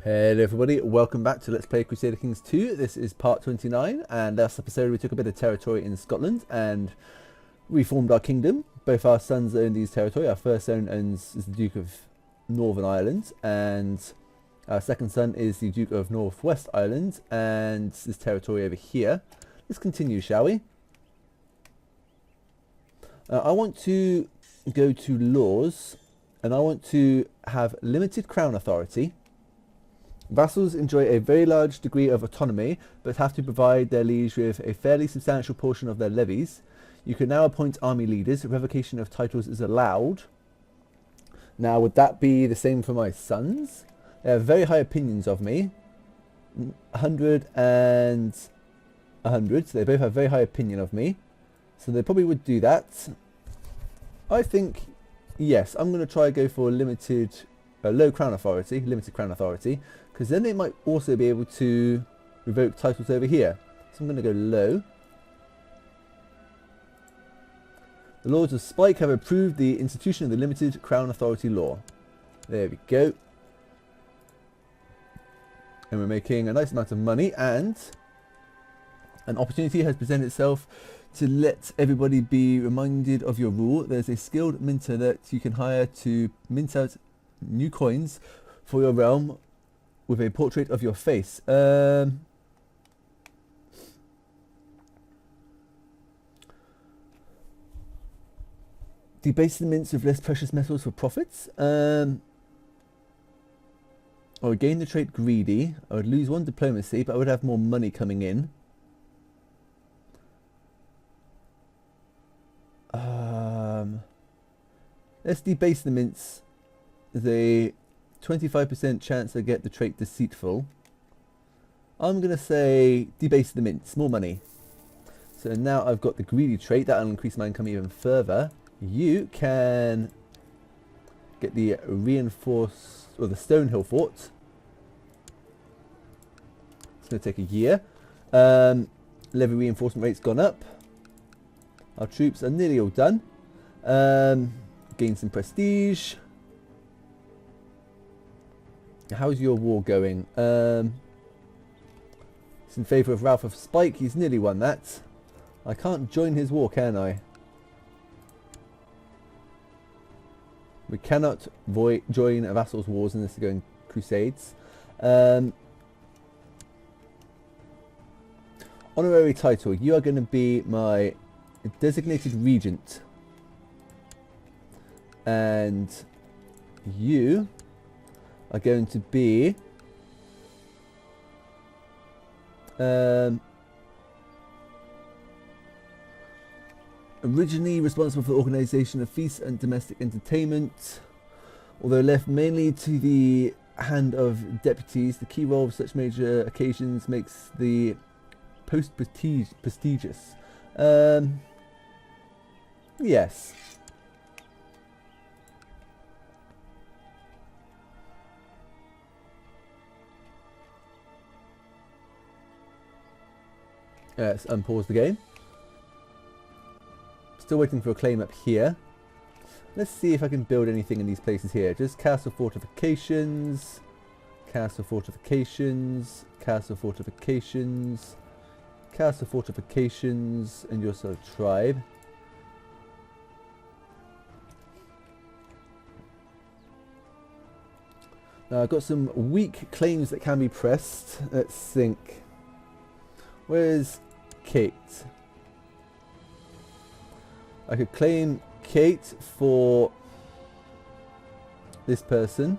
Hello everybody, welcome back to Let's Play Crusader Kings 2. This is part 29, and last episode we took a bit of territory in Scotland and reformed our kingdom. Both our sons own these territory. Our first son is the Duke of Northern Ireland, and our second son is the Duke of Northwest Ireland, and this territory over here. Let's continue, shall we? I want to go to laws, and I want to have limited crown authority. Vassals enjoy a very large degree of autonomy, but have to provide their liege with a fairly substantial portion of their levies. You can now appoint army leaders. Revocation of titles is allowed. Now, would that be the same for my sons? They have very high opinions of me. 100 and 100, so they both have very high opinion of me. So they probably would do that. I think, yes, I'm going to try go for limited, limited crown authority, because then they might also be able to revoke titles over here. So I'm going to go low. The Lords of Spike have approved the institution of the limited crown authority law. There we go. And we're making a nice amount of money, and an opportunity has presented itself to let everybody be reminded of your rule. There's a skilled minter that you can hire to mint out new coins for your realm with a portrait of your face. Debase the mints of less precious metals for profits. Or gain the trait greedy. I would lose one diplomacy, but I would have more money coming in. Let's debase the mints. There's a 25% chance I get the trait deceitful. I'm going to say debase the mints, more money. So now I've got the greedy trait. That'll increase my income even further. You can get the reinforced, or the Stonehill Fort. It's going to take a year. Levy reinforcement rate's gone up. Our troops are nearly all done. Gain some prestige. How's your war going? It's in favour of Ralph of Spike. He's nearly won that. I can't join his war, can I? We cannot join a vassal's wars unless they're going crusades. Honorary title. You are going to be my designated regent. And you are going to be originally responsible for the organisation of feasts and domestic entertainment. Although left mainly to the hand of deputies, the key role of such major occasions makes the post prestigious. Yes. Let's unpause the game. Still waiting for a claim up here. Let's see if I can build anything in these places here. Just castle fortifications, castle fortifications, castle fortifications, castle fortifications, and your sort of tribe. Now I've got some weak claims that can be pressed. Let's think. Where's Kate? I could claim Kate for this person,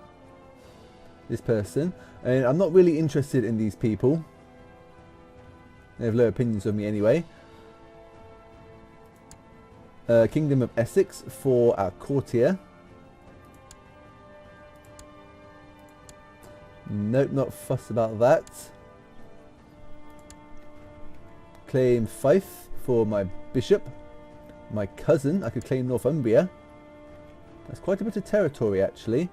and I'm not really interested in these people. They have low opinions of me anyway. Kingdom of Essex for our courtier. Nope, not fussed about that. Claim Fife for my bishop. My cousin, I could claim Northumbria. That's quite a bit of territory, actually.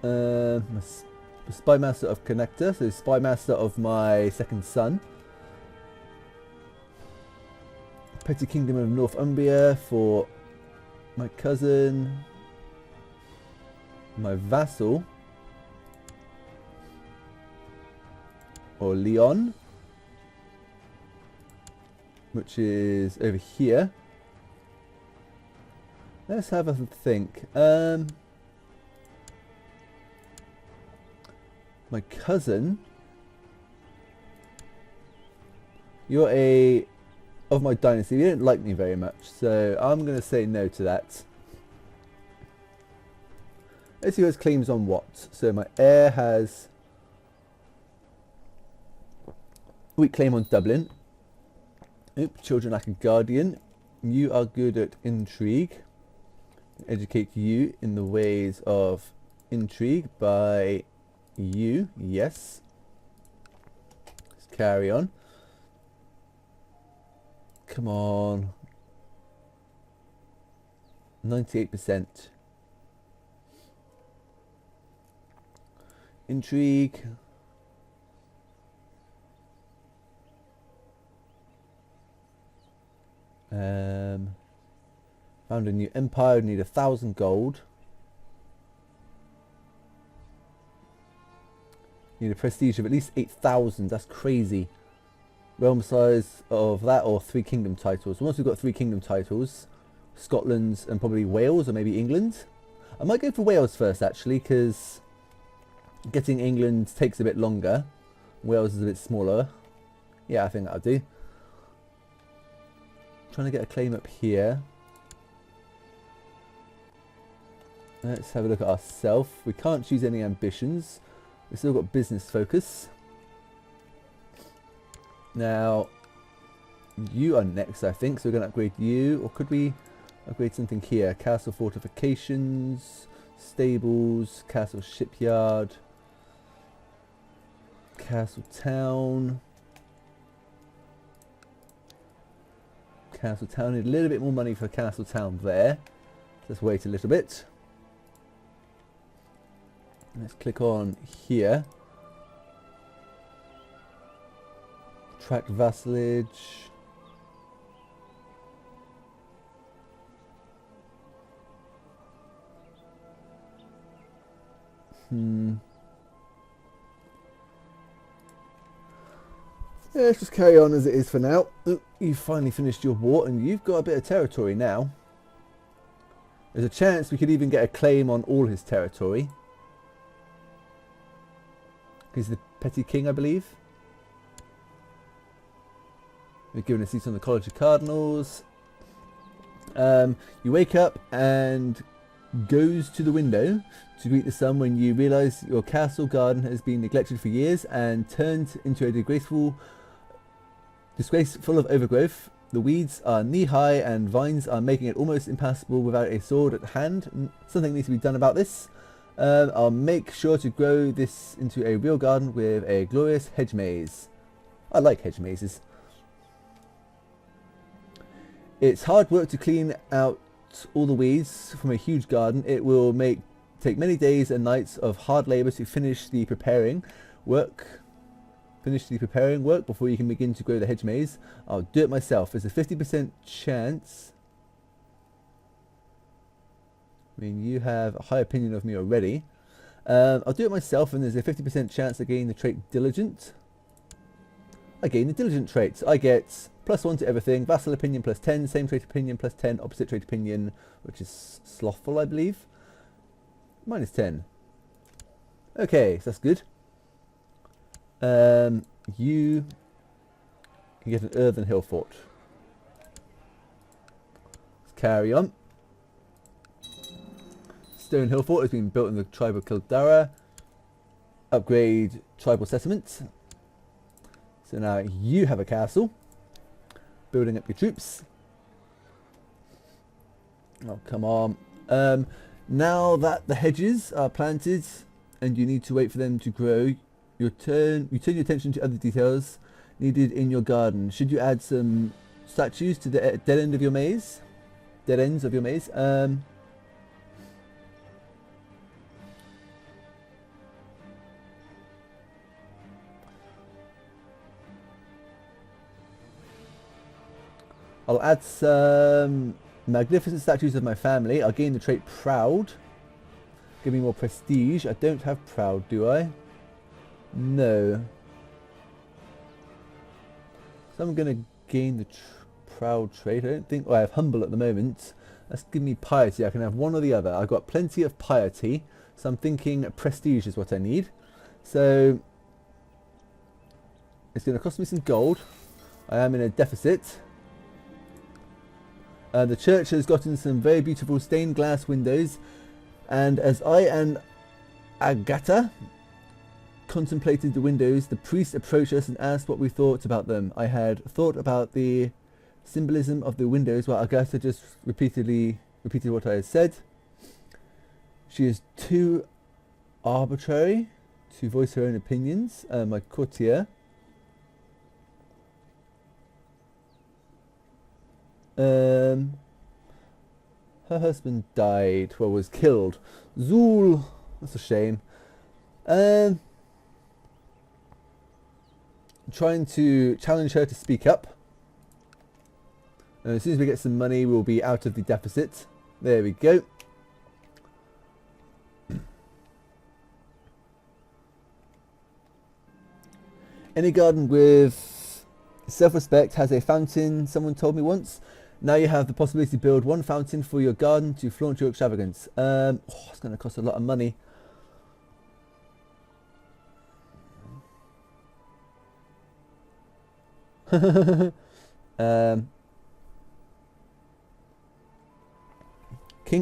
Spy Master of Connector, so Spy Master of my second son. Petty Kingdom of Northumbria for my cousin. My vassal. or Leon, which is over here. Let's have a think. My cousin, you're of my dynasty. You don't like me very much, so I'm going to say no to that. Let's see who has claims on what. So my heir has weak claim on Dublin. Oop, children lack a guardian. You are good at intrigue. Educate you in the ways of intrigue by you. Yes. Let's carry on. Come on. 98%. Intrigue. Found a new empire. Need 1,000 gold. Need a prestige of at least 8,000. That's crazy. Realm size of that, or 3 kingdom titles. Once we've got 3 kingdom titles, Scotland and probably Wales, or maybe England. I might go for Wales first, actually, because getting England takes a bit longer. Wales is a bit smaller. Yeah, I think that'll do. Trying to get a claim up here. Let's have a look at ourselves. We can't choose any ambitions. We've still got business focus. Now, you are next, I think, so we're going to upgrade you. Or could we upgrade something here? Castle fortifications, stables, castle shipyard, castle town. Castle town, need a little bit more money for castle town there. Let's wait a little bit. Let's click on here. Tract vassalage. Yeah, let's just carry on as it is for now. Ooh, you've finally finished your war and you've got a bit of territory now. There's a chance we could even get a claim on all his territory. He's the petty king, I believe. We're given a seat on the College of Cardinals. You wake up and goes to the window to greet the sun when you realise your castle garden has been neglected for years and turned into a disgrace full of overgrowth. The weeds are knee-high and vines are making it almost impassable without a sword at hand. Something needs to be done about this. I'll make sure to grow this into a real garden with a glorious hedge maze. I like hedge mazes. It's hard work to clean out all the weeds from a huge garden. It will take many days and nights of hard labour to finish the preparing work before you can begin to grow the hedge maze. I'll do it myself. There's a 50% chance. I mean, you have a high opinion of me already. I'll do it myself, and there's a 50% chance I gain the trait Diligent. I gain the Diligent trait. I get +1 to everything. Vassal opinion +10. Same trait opinion +10. Opposite trait opinion, which is slothful, I believe. -10. Okay, so that's good. You can get an earthen hill fort. Let's carry on. Stone hill fort has been built in the tribe of Kildara. Upgrade tribal settlement. So now you have a castle. Building up your troops. Oh, come on. Now that the hedges are planted and you need to wait for them to grow, you turn your attention to other details needed in your garden. Should you add some statues to the dead ends of your maze? I'll add some magnificent statues of my family. I'll gain the trait Proud. Give me more prestige. I don't have Proud, do I? No. So I'm going to gain the proud trait. I don't think... Well, I have humble at the moment. Let's give me piety. I can have one or the other. I've got plenty of piety. So I'm thinking prestige is what I need. So it's going to cost me some gold. I am in a deficit. The church has gotten some very beautiful stained glass windows, and as I and Agatha contemplated the windows, the priest approached us and asked what we thought about them. I had thought about the symbolism of the windows, while Agatha just repeated what I had said. She is too arbitrary to voice her own opinions. My courtier. Her husband died, well, was killed. Zool, that's a shame. Trying to challenge her to speak up. And as soon as we get some money, we'll be out of the deficit. There we go. Any garden with self-respect has a fountain, someone told me once. Now you have the possibility to build one fountain for your garden to flaunt your extravagance. It's going to cost a lot of money. King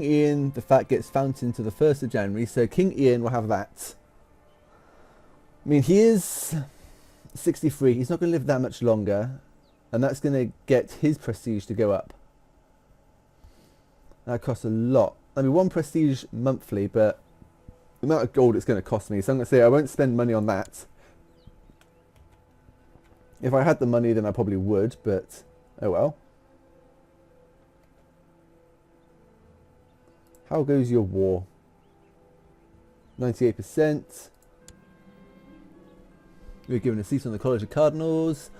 Ian, the fat gets fountain to the 1st of January, so King Ian will have that. I mean, he is 63, he's not going to live that much longer, and that's going to get his prestige to go up. That costs a lot. I mean, 1 prestige monthly, but the amount of gold it's going to cost me, so I'm going to say I won't spend money on that. If I had the money, then I probably would, but oh well. How goes your war? 98%. We're given a seat on the College of Cardinals.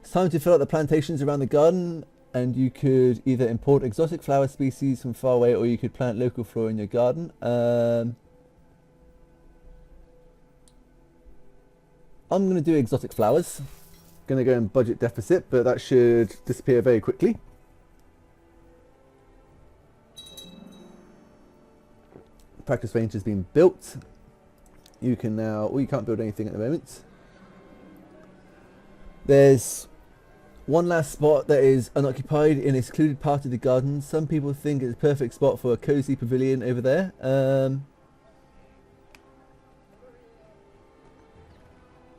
It's time to fill out the plantations around the garden, and you could either import exotic flower species from far away, or you could plant local flora in your garden. I'm going to do exotic flowers. Going to go in budget deficit, but that should disappear very quickly. Practice range has been built. You can now... Well, you can't build anything at the moment. There's one last spot that is unoccupied in a secluded part of the garden. Some people think it's a perfect spot for a cozy pavilion over there.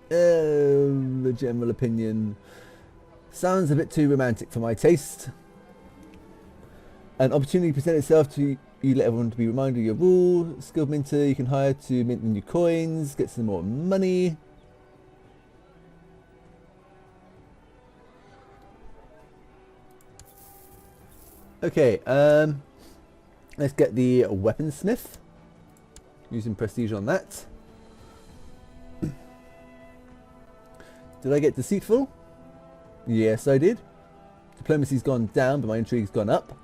The general opinion sounds a bit too romantic for my taste. An opportunity presents itself to you, let everyone to be reminded of your rule. Skilled minter you can hire to mint the new coins, get some more money. Okay, let's get the weaponsmith. Using prestige on that. Did I get deceitful? Yes, I did. Diplomacy's gone down, but my intrigue's gone up.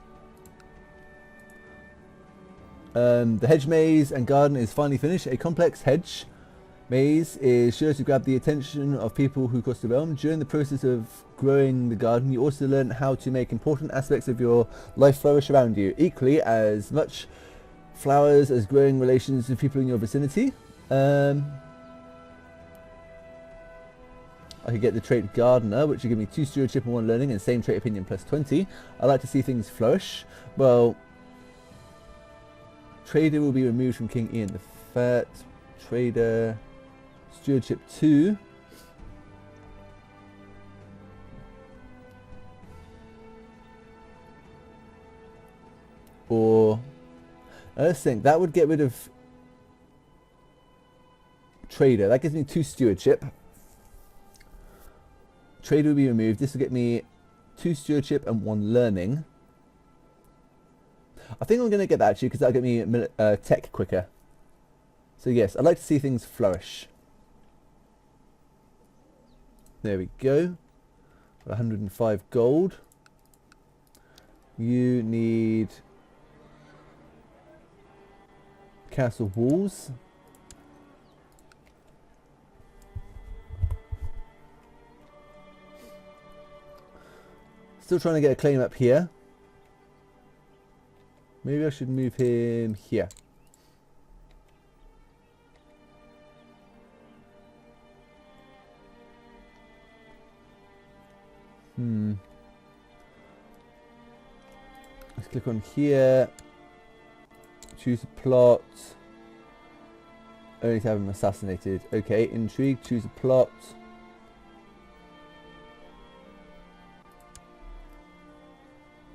The hedge maze and garden is finally finished. A complex hedge maze is sure to grab the attention of people who cross the realm. During the process of growing the garden, you also learn how to make important aspects of your life flourish around you. Equally as much flowers as growing relations with people in your vicinity. I could get the trait Gardener, which will give me 2 stewardship and 1 learning, and same trait opinion plus 20. I like to see things flourish. Well, Trader will be removed from King Ian the Fat. Trader, stewardship 2. Or, let's think, that would get rid of Trader. That gives me 2 stewardship. Trader will be removed. This will get me 2 stewardship and 1 learning. I think I'm going to get that actually, because that'll get me tech quicker. So yes, I'd like to see things flourish. There we go. 105 gold. You need castle walls. Still trying to get a claim up here. Maybe I should move him here. Let's click on here. Choose a plot. Only to have him assassinated. Okay, intrigue. Choose a plot.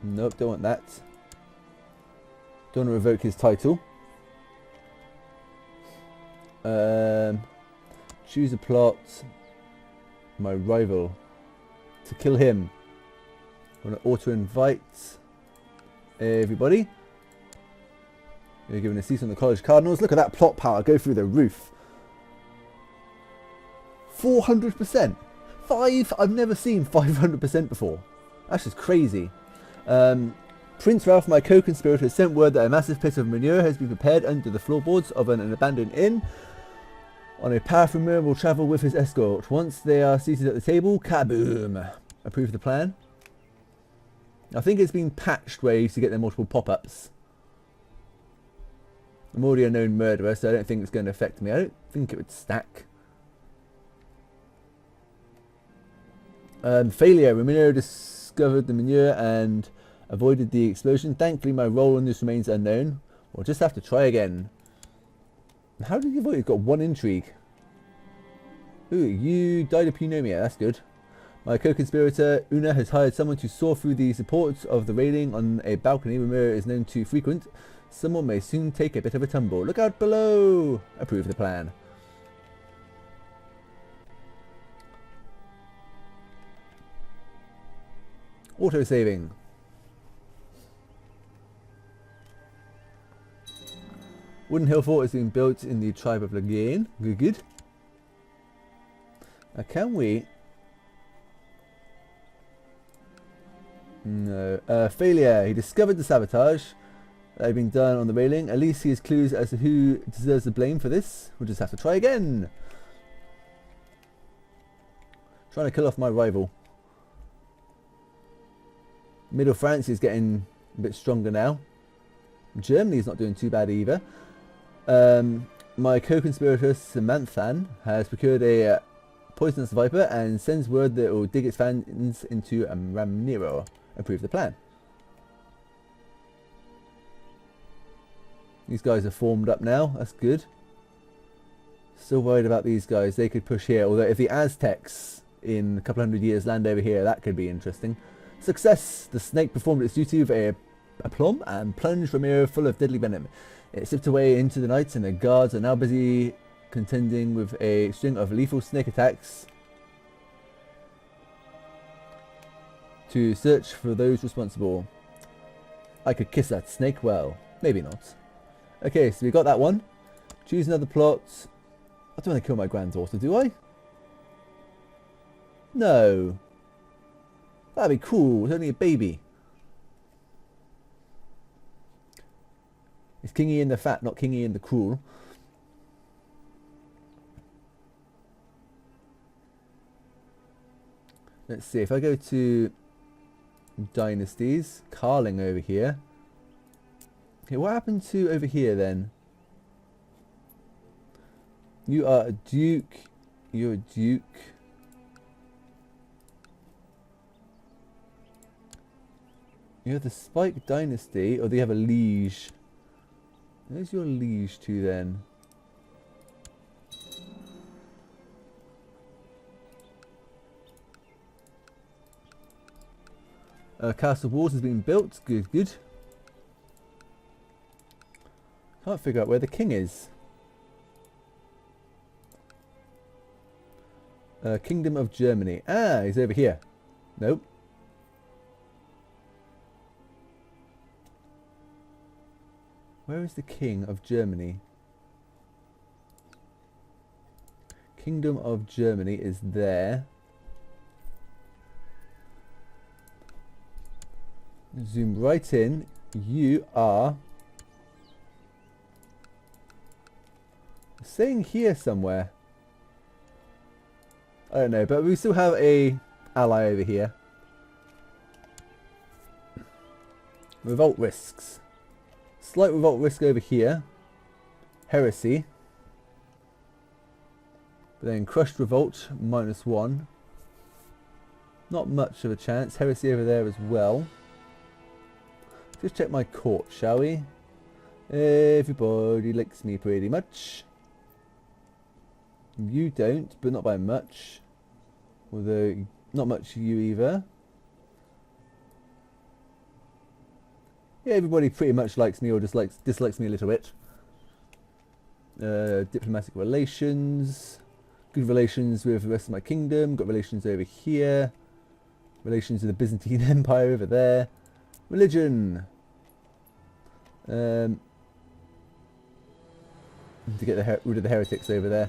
Nope, don't want that. Don't want to revoke his title. Choose a plot. My rival. To kill him. I'm going to auto-invite everybody. You're giving a cease on the College Cardinals. Look at that plot power go through the roof. 400%. I've never seen 500% before. That's just crazy. Prince Ralph, my co-conspirator, has sent word that a massive pit of manure has been prepared under the floorboards of an abandoned inn. On a powerful manure will travel with his escort. Once they are seated at the table, kaboom! Approve the plan. I think it's been patched where you used to get their multiple pop-ups. I'm already a known murderer, so I don't think it's going to affect me. I don't think it would stack. Failure. Ramiro discovered the manure and avoided the explosion. Thankfully, my role in this remains unknown. We'll just have to try again. How did you avoid it? You've got one intrigue. Ooh, you died of pneumonia. That's good. My co-conspirator, Una, has hired someone to saw through the supports of the railing on a balcony Ramiro is known to frequent. Someone may soon take a bit of a tumble. Look out below! Approve the plan. Auto-saving. Wooden hill fort has been built in the tribe of Lagain. Good. Can we... No. Failure. He discovered the sabotage that had been done on the railing. At least he has clues as to who deserves the blame for this. We'll just have to try again. Trying to kill off my rival. Middle France is getting a bit stronger now. Germany is not doing too bad either. My co-conspirator Samanthan has procured a poisonous viper and sends word that it will dig its fangs into Ramiro. Approve the plan. These guys are formed up now. That's good. Still worried about these guys. They could push here. Although if the Aztecs in a couple hundred years land over here, that could be interesting. Success! The snake performed its duty with a aplomb and plunged Ramiro full of deadly venom. It slipped away into the night and the guards are now busy contending with a string of lethal snake attacks to search for those responsible. I could kiss that snake. Well, maybe not. Okay, so we got that one. Choose another plot. I don't want to kill my granddaughter, do I? No. That'd be cool. It's only a baby. It's Kingy in the fat, not Kingy in the cruel. Let's see, if I go to dynasties, Carling over here. Okay, what happened to over here then? You are a duke. You're a duke. You have the Spike dynasty, or do you have a liege? Where's your liege to then? Castle Walls has been built. Good, good. Can't figure out where the king is. Kingdom of Germany. Ah, he's over here. Nope. Where is the king of Germany? Kingdom of Germany is there. Zoom right in. You are saying here somewhere. I don't know, but we still have a ally over here. Revolt risks. Slight revolt risk over here. Heresy. But then crushed revolt, -1. Not much of a chance. Heresy over there as well. Just check my court, shall we? Everybody likes me pretty much. You don't, but not by much. Although, not much you either. Yeah, everybody pretty much likes me or dislikes me a little bit. Diplomatic relations. Good relations with the rest of my kingdom. Got relations over here. Relations with the Byzantine Empire over there. Religion. To get rid of the heretics over there.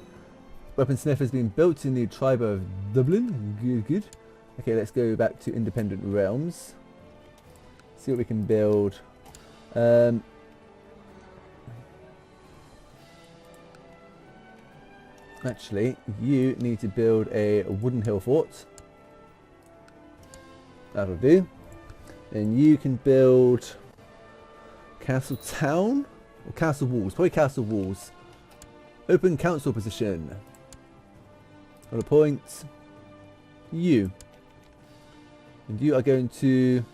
Weaponsmith has been built in the tribe of Dublin. Good, good. Okay, let's go back to independent realms. See what we can build. Actually, you need to build a wooden hill fort. That'll do. And you can build castle town or castle walls. Probably castle walls. Open council position. I'll appoint you. And you are going to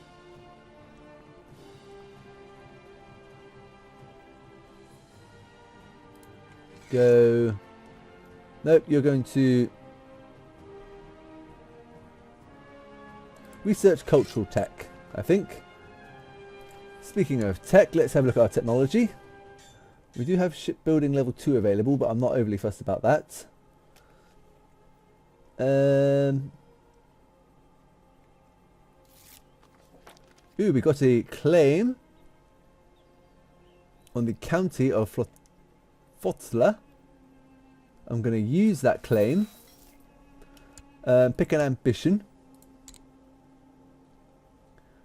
go. Nope, you're going to research cultural tech, I think. Speaking of tech, let's have a look at our technology. We do have shipbuilding level 2 available, but I'm not overly fussed about that. Ooh, we got a claim on the county of Fotzla. I'm going to use that claim. Pick an ambition.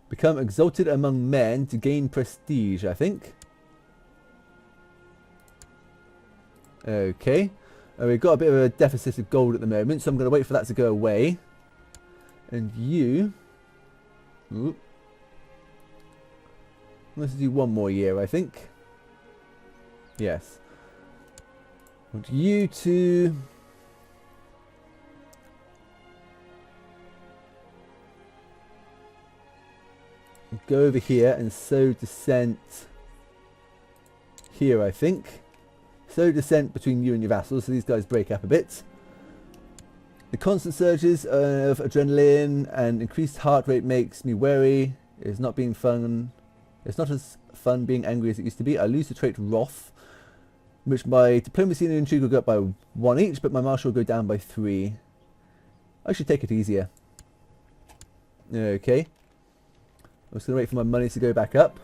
Become exalted among men to gain prestige, I think. Okay. We've got a bit of a deficit of gold at the moment, so I'm going to wait for that to go away. And you... Ooh. Let's do one more year, I think. Yes. I want you to... go over here and sow dissent here, I think. Sow dissent between you and your vassals, so these guys break up a bit. The constant surges of adrenaline and increased heart rate makes me wary. It's not being fun. It's not as fun being angry as it used to be. I lose the trait wrath, which my diplomacy and intrigue will go up by 1 each, but my martial will go down by 3. I should take it easier. Okay. I'm just going to wait for my money to go back up.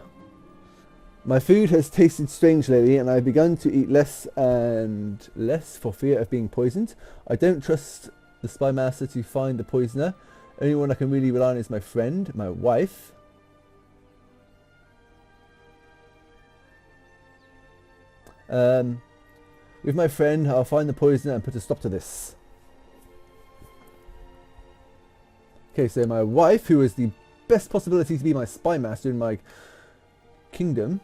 My food has tasted strange lately, and I've begun to eat less and less for fear of being poisoned. I don't trust the spy master to find the poisoner. Only one I can really rely on is my friend, my wife. With my friend, I'll find the poisoner and put a stop to this. Okay, so my wife, who is the best possibility to be my spy master in my kingdom,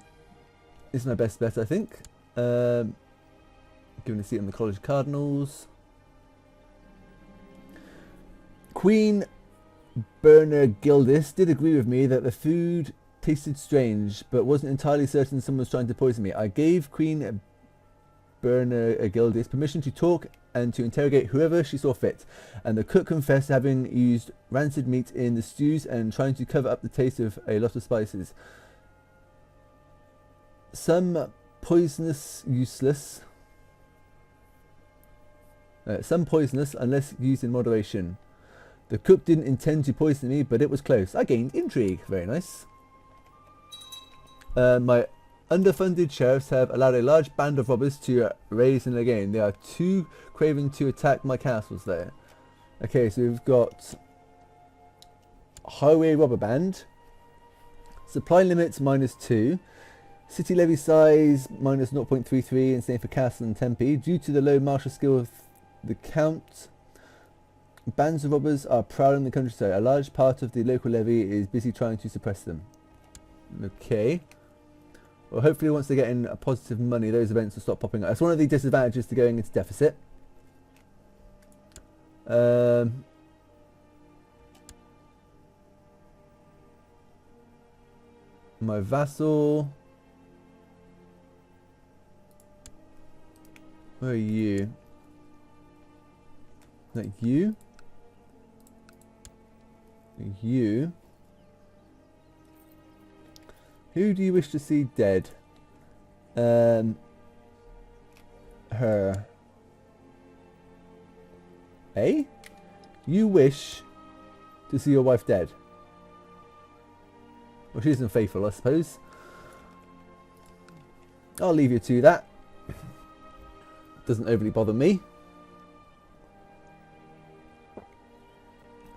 is my best bet, I think. Given a seat on the College of Cardinals. Queen Bernagildis did agree with me that the food tasted strange, but wasn't entirely certain someone was trying to poison me. I gave Queen Bernagildis permission to talk and to interrogate whoever she saw fit, and the cook confessed having used rancid meat in the stews and trying to cover up the taste of a lot of spices. Some poisonous unless used in moderation. The cook didn't intend to poison me, but it was close. I gained intrigue. Very nice. My underfunded sheriffs have allowed a large band of robbers to raise in the game. They are too craven to attack my castles there. Okay, so we've got highway robber band. Supply limits -2. City levy size -0.33, and same for Castle and Tempe. Due to the low martial skill of the Count, bands of robbers are prowling the countryside. A large part of the local levy is busy trying to suppress them. Okay. Well, hopefully once they get in a positive money, those events will stop popping up. That's one of the disadvantages to going into deficit. My vassal. Where are you? Is that you? You? Who do you wish to see dead? Her. Eh? You wish to see your wife dead? Well, she isn't faithful, I suppose. I'll leave you to that. Doesn't overly bother me.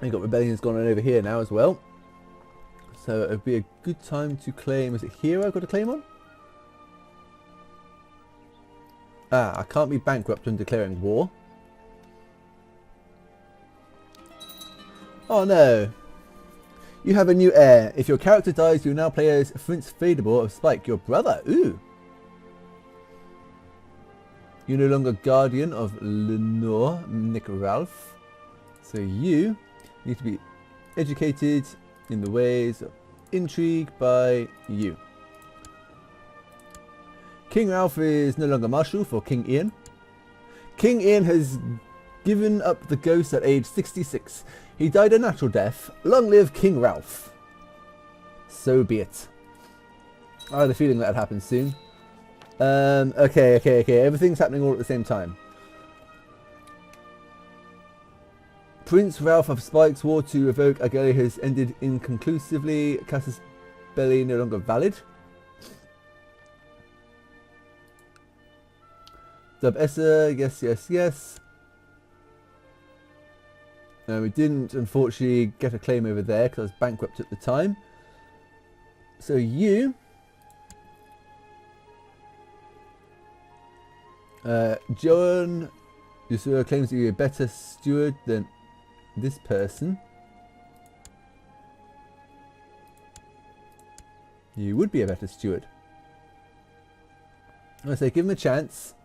You've got rebellions going on over here now as well. So it would be a good time to claim. Is it here I've got to claim on? Ah, I can't be bankrupt when declaring war. Oh no. You have a new heir. If your character dies, you now play as Prince Fadable of Spike, your brother. Ooh. You're no longer guardian of Lenore, Nick Ralph. So you need to be educated in the ways of intrigue by you. King Ralph is no longer marshal for King Ian. King Ian has given up the ghost at age 66. He died a natural death. Long live King Ralph. So be it. I had a feeling that'd happen soon. Okay. Everything's happening all at the same time. Prince Ralph of Spike's war to revoke Agale has ended inconclusively. Casus Belli no longer valid. Dub Essa, yes. No, we didn't unfortunately get a claim over there because I was bankrupt at the time. So you... Joan Yusura claims that you're a better steward than this person. You would be a better steward. I'm going to say give him a chance.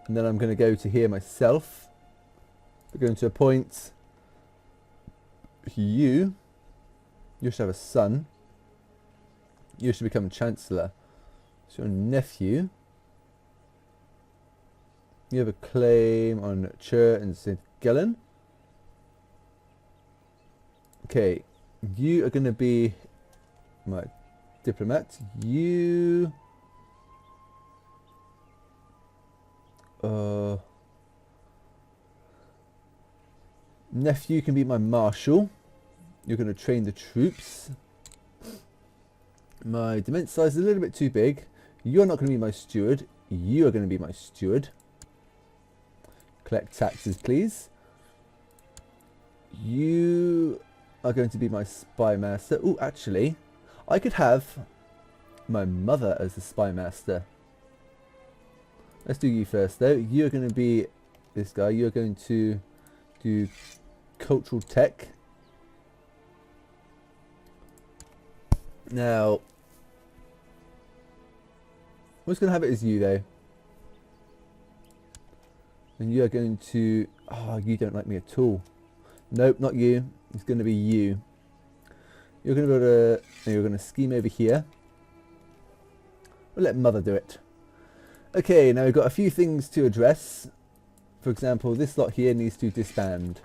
And then I'm going to go to here myself. We're going to appoint you. You should have a son. You should become Chancellor. It's your nephew. You have a claim on Chur and St. Gelen. Okay, you are going to be my diplomat. You... nephew can be my marshal. You're going to train the troops. My dement size is a little bit too big. You're not going to be my steward. You are going to be my steward. Collect taxes, please. You are going to be my spy master. Oh, actually, I could have my mother as the spy master. Let's do you first, though. You're going to be this guy. You're going to do cultural tech. Now, what's going to have it is you, though. And you are going to... Oh, you don't like me at all. Nope, not you. It's going to be you. You're going to go to... You're going to scheme over here. We'll let Mother do it. Okay, now we've got a few things to address. For example, this lot here needs to disband.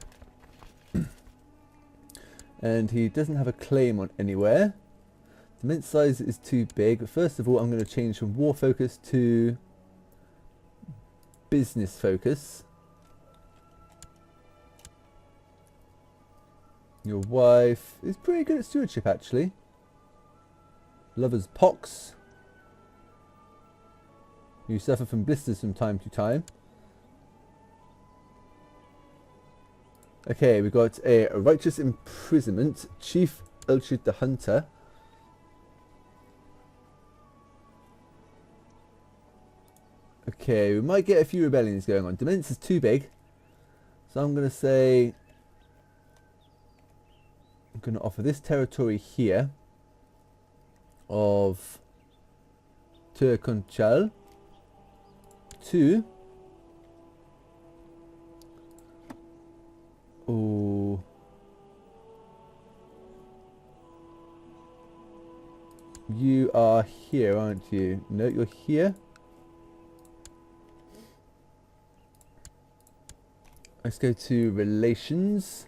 And he doesn't have a claim on anywhere. The mint size is too big. But first of all, I'm going to change from war focus to business focus. Your wife is pretty good at stewardship, actually. Lover's pox. You suffer from blisters from time to time. Okay, we've got a righteous imprisonment. Chief Elchid the Hunter. Okay, we might get a few rebellions going on. Demence is too big. So I'm going to say... I'm going to offer this territory here. of Turconchal to you are here, aren't you? No, you're here. Let's go to relations,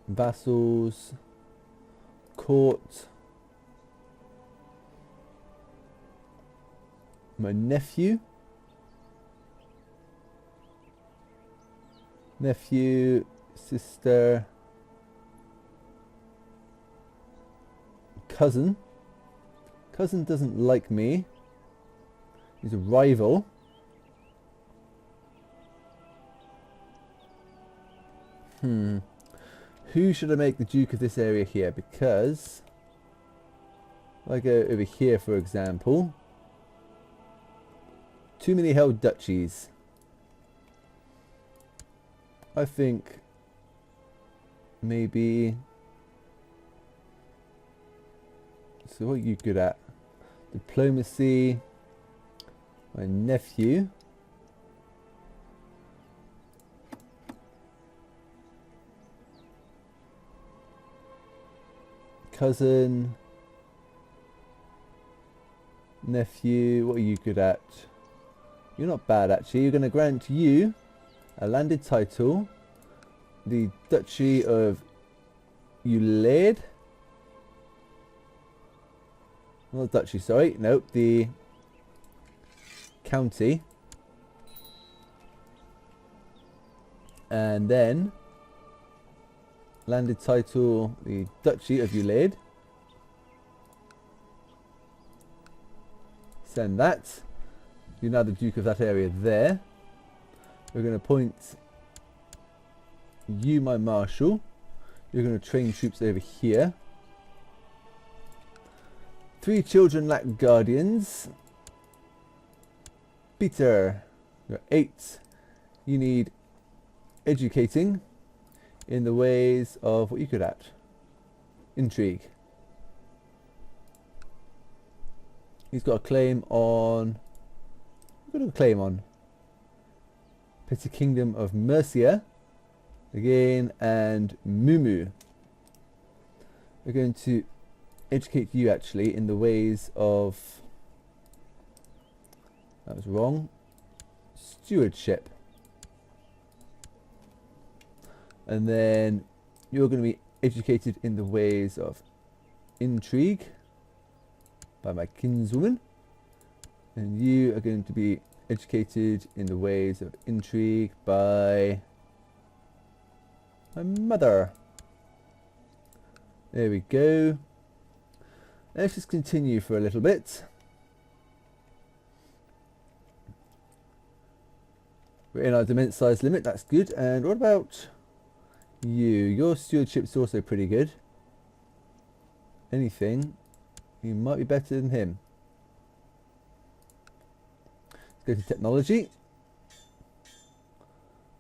vassals, court. My nephew, sister, cousin. Cousin doesn't like me. He's a rival. Who should I make the Duke of this area here? Because if I go over here, for example, too many held duchies. I think maybe. So what are you good at? Diplomacy. My nephew. Cousin. Nephew. What are you good at? You're not bad, actually. You're going to grant you a landed title, the Duchy of Ulade. Not the duchy, sorry. Nope, the county. And then landed title, the Duchy of Ulade. Send that. You're now the Duke of that area there. We're going to appoint you my marshal. You're going to train troops over here. 3 children lack guardians. Peter, you're 8. You need educating in the ways of what you good at. Intrigue. He's got a claim on. What got a claim on? Petty Kingdom of Mercia again, and Mumu. We're going to educate you actually in the ways of. That was wrong. Stewardship. And then you're going to be educated in the ways of intrigue by my kinswoman. And you are going to be educated in the ways of intrigue by my mother. There we go. Let's just continue for a little bit. We're in our domain size limit, that's good. And what about you? Your stewardship's also pretty good. Anything, you might be better than him. Let's go to technology.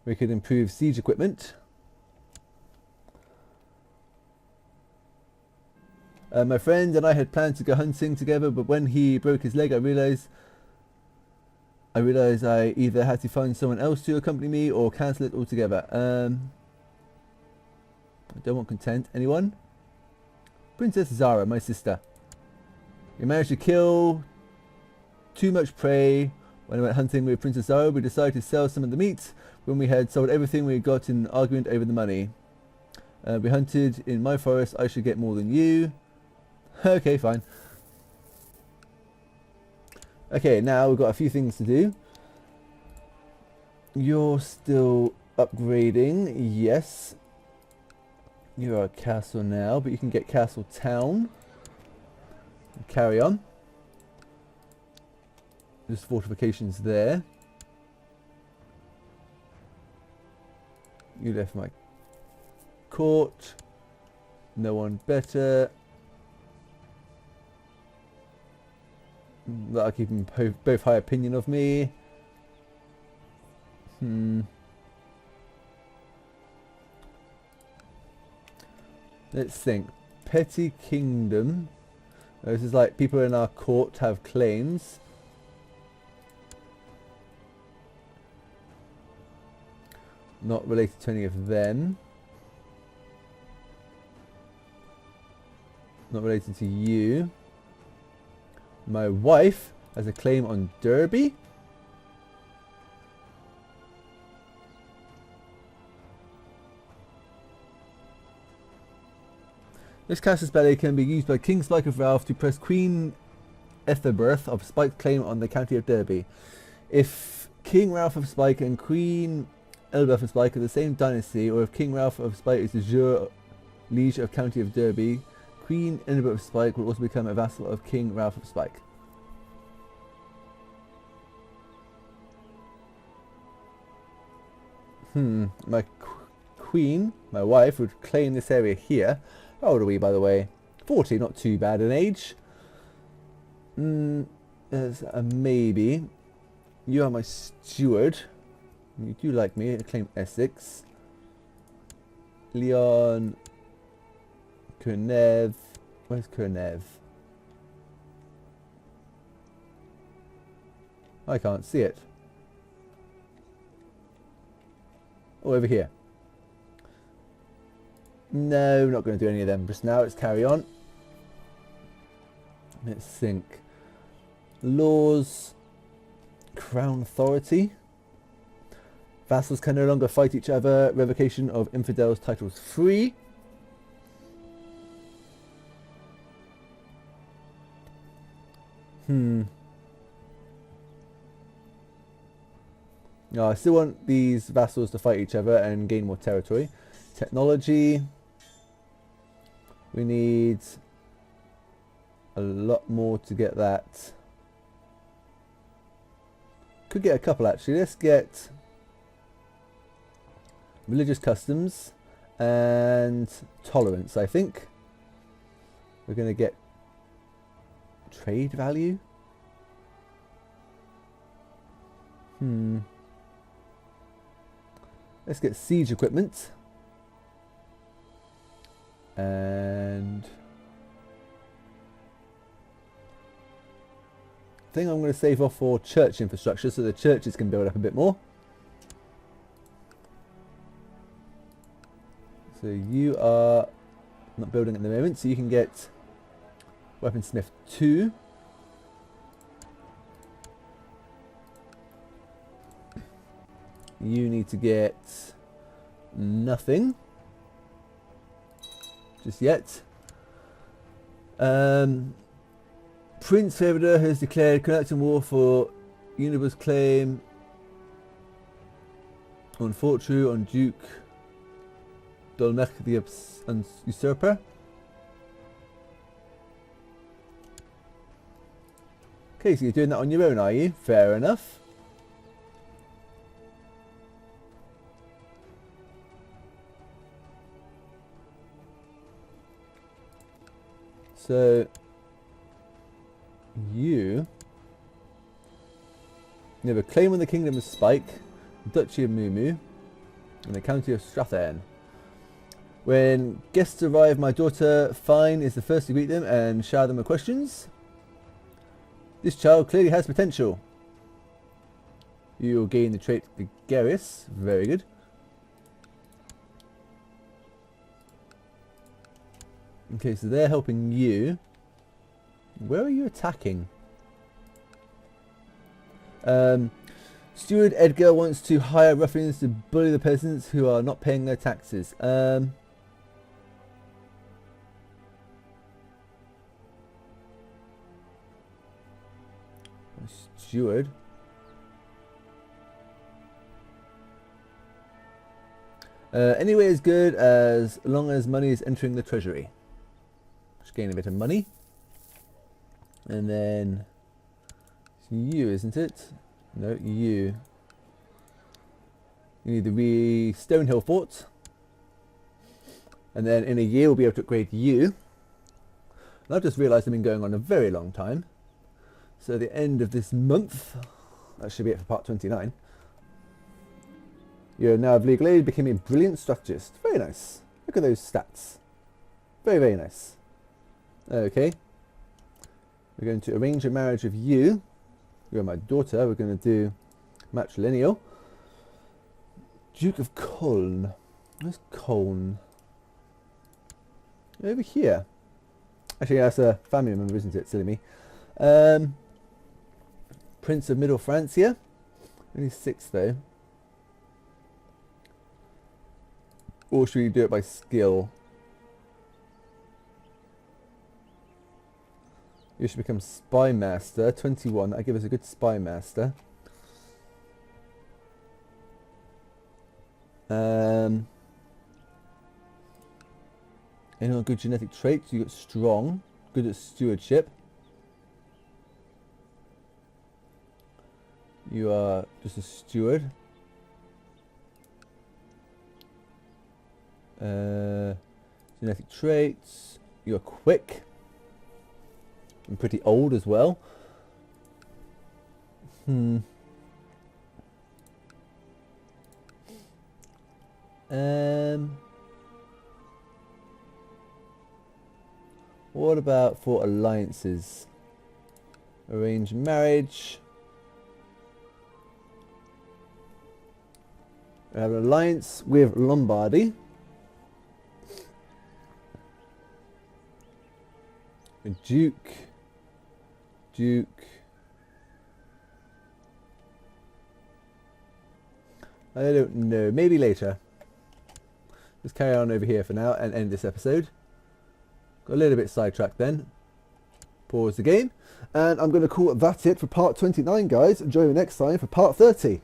We could improve siege equipment. My friend and I had planned to go hunting together, but when he broke his leg, I realized I either had to find someone else to accompany me or cancel it altogether. I don't want content. Anyone? Princess Zara, my sister. We managed to kill too much prey. When I went hunting with Princess Zara, we decided to sell some of the meat when we had sold everything we had got in an argument over the money. We hunted in my forest. I should get more than you. Okay, fine. Okay, now we've got a few things to do. You're still upgrading, yes. You're a castle now, but you can get Castle Town. Carry on. There's fortifications there. You left my court. No one better. That'll keep them both high opinion of me. Let's think. petty kingdom. This is like people in our court have claims. Not related to any of them. Not related to you. My wife has a claim on Derby. This castle spell can be used by King Spike of Ralph to press Queen Ethelberth of Spike's claim on the county of Derby. If King Ralph of Spike and Queen Elberth of Spike are the same dynasty, or if King Ralph of Spike is the jure liege of county of Derby, Queen Elberth of Spike will also become a vassal of King Ralph of Spike. My queen, my wife, would claim this area here. How old are we, by the way? 40, not too bad an age. There's a maybe. You are my steward. You do like me. I claim Essex. Leon. Kurnev. Where's Kurnev? I can't see it. Oh, over here. No, not going to do any of them just now. Let's carry on. Let's think. Laws. Crown authority. Vassals can no longer fight each other. Revocation of infidels' titles free. No, I still want these vassals to fight each other and gain more territory. Technology. We need a lot more to get that. Could get a couple actually. Let's get religious customs and tolerance, I think. We're going to get trade value. Let's get siege equipment. And I think I'm going to save off for church infrastructure so the churches can build up a bit more. So you are not building at the moment, so you can get weaponsmith 2. You need to get nothing just yet. Prince Favouriter has declared conducting war for Univer's claim on Fortru on Duke Dolmec the usurper. Okay, so you're doing that on your own, are you? Fair enough. So you have a claim on the Kingdom of Spike, Duchy of Mumu, and the County of Strathern. When guests arrive, my daughter Fine is the first to greet them and shower them with questions. This child clearly has potential. You will gain the trait Gregarious. Very good. Okay, so they're helping you. Where are you attacking? Steward Edgar wants to hire ruffians to bully the peasants who are not paying their taxes. Steward. Anyway, as good as long as money is entering the treasury. Just gain a bit of money. And then it's you, isn't it? No, you. You need the Stonehill Fort. And then in a year we'll be able to upgrade you. And I've just realised I've been going on a very long time. So at the end of this month, that should be it for part 29. You now have legal aid, became a brilliant strategist. Very nice. Look at those stats. Very, very nice. Okay. We're going to arrange a marriage of you. You're my daughter. We're going to do matrilineal. Duke of Cologne. Where's Cologne? Over here. Actually, that's a family member, isn't it? Silly me. Prince of Middle Francia. Only 6 though. Or should we do it by skill? You should become Spy Master. 21. That gives us a good Spy Master. Any good genetic traits? You got strong. Good at stewardship. You are just a steward. Genetic traits. You're quick. And pretty old as well. What about for alliances? Arrange marriage. I have an alliance with Lombardy. A Duke. I don't know. Maybe later. Let's carry on over here for now and end this episode. Got a little bit sidetracked then. Pause the game. And I'm going to call that it for part 29, guys. Join me next time for part 30,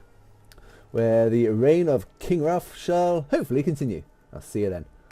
where the reign of King Ralph shall hopefully continue. I'll see you then.